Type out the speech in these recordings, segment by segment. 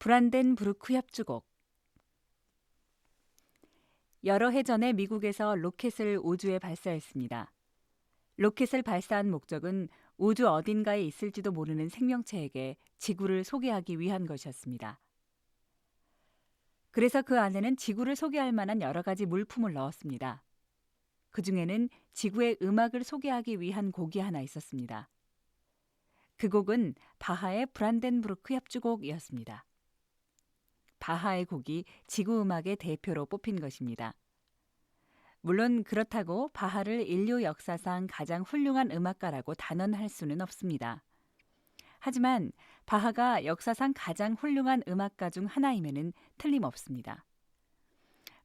브란덴부르크 협주곡. 여러 해 전에 미국에서 로켓을 우주에 발사했습니다. 로켓을 발사한 목적은 우주 어딘가에 있을지도 모르는 생명체에게 지구를 소개하기 위한 것이었습니다. 그래서 그 안에는 지구를 소개할 만한 여러 가지 물품을 넣었습니다. 그 중에는 지구의 음악을 소개하기 위한 곡이 하나 있었습니다. 그 곡은 바하의 브란덴부르크 협주곡이었습니다. 바하의 곡이 지구 음악의 대표로 뽑힌 것입니다. 물론 그렇다고 바하를 인류 역사상 가장 훌륭한 음악가라고 단언할 수는 없습니다. 하지만 바하가 역사상 가장 훌륭한 음악가 중 하나임에는 틀림없습니다.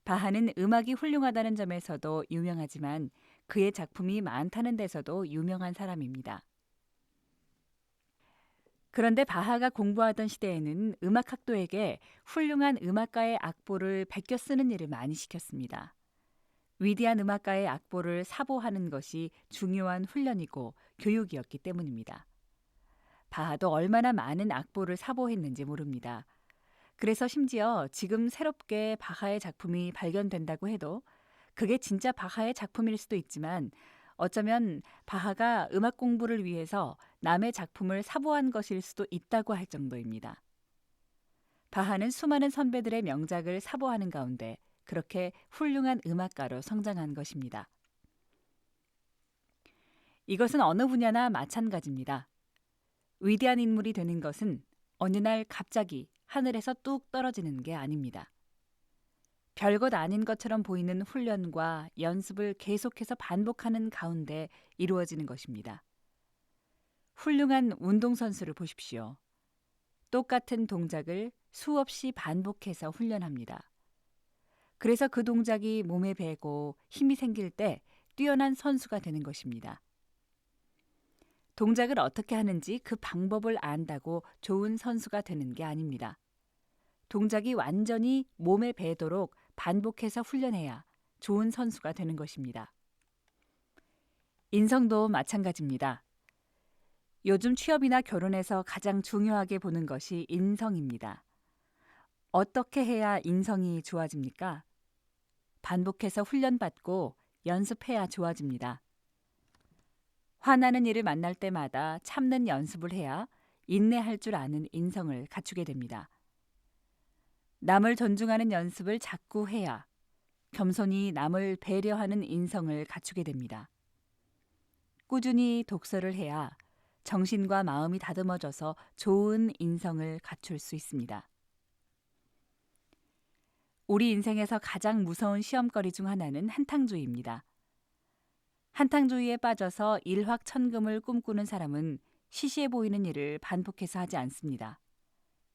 바하는 음악이 훌륭하다는 점에서도 유명하지만 그의 작품이 많다는 데서도 유명한 사람입니다. 그런데 바하가 공부하던 시대에는 음악학도에게 훌륭한 음악가의 악보를 베껴 쓰는 일을 많이 시켰습니다. 위대한 음악가의 악보를 사보하는 것이 중요한 훈련이고 교육이었기 때문입니다. 바하도 얼마나 많은 악보를 사보했는지 모릅니다. 그래서 심지어 지금 새롭게 바하의 작품이 발견된다고 해도 그게 진짜 바하의 작품일 수도 있지만 어쩌면 바하가 음악 공부를 위해서 남의 작품을 사보한 것일 수도 있다고 할 정도입니다. 바하는 수많은 선배들의 명작을 사보하는 가운데 그렇게 훌륭한 음악가로 성장한 것입니다. 이것은 어느 분야나 마찬가지입니다. 위대한 인물이 되는 것은 어느 날 갑자기 하늘에서 뚝 떨어지는 게 아닙니다. 별것 아닌 것처럼 보이는 훈련과 연습을 계속해서 반복하는 가운데 이루어지는 것입니다. 훌륭한 운동선수를 보십시오. 똑같은 동작을 수없이 반복해서 훈련합니다. 그래서 그 동작이 몸에 배고 힘이 생길 때 뛰어난 선수가 되는 것입니다. 동작을 어떻게 하는지 그 방법을 안다고 좋은 선수가 되는 게 아닙니다. 동작이 완전히 몸에 배도록 반복해서 훈련해야 좋은 선수가 되는 것입니다. 인성도 마찬가지입니다. 요즘 취업이나 결혼에서 가장 중요하게 보는 것이 인성입니다. 어떻게 해야 인성이 좋아집니까? 반복해서 훈련받고 연습해야 좋아집니다. 화나는 일을 만날 때마다 참는 연습을 해야 인내할 줄 아는 인성을 갖추게 됩니다. 남을 존중하는 연습을 자꾸 해야 겸손히 남을 배려하는 인성을 갖추게 됩니다. 꾸준히 독서를 해야 정신과 마음이 다듬어져서 좋은 인성을 갖출 수 있습니다. 우리 인생에서 가장 무서운 시험거리 중 하나는 한탕주의입니다. 한탕주의에 빠져서 일확천금을 꿈꾸는 사람은 시시해 보이는 일을 반복해서 하지 않습니다.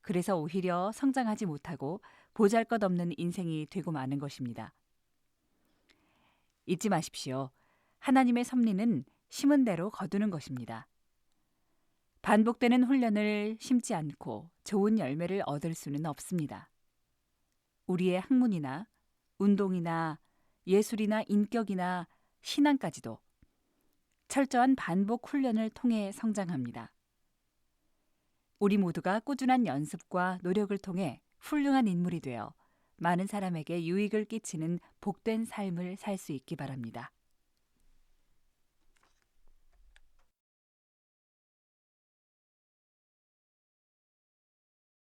그래서 오히려 성장하지 못하고 보잘것없는 인생이 되고 마는 것입니다. 잊지 마십시오. 하나님의 섭리는 심은 대로 거두는 것입니다. 반복되는 훈련을 심지 않고 좋은 열매를 얻을 수는 없습니다. 우리의 학문이나 운동이나 예술이나 인격이나 신앙까지도 철저한 반복 훈련을 통해 성장합니다. 우리 모두가 꾸준한 연습과 노력을 통해 훌륭한 인물이 되어 많은 사람에게 유익을 끼치는 복된 삶을 살 수 있기 바랍니다.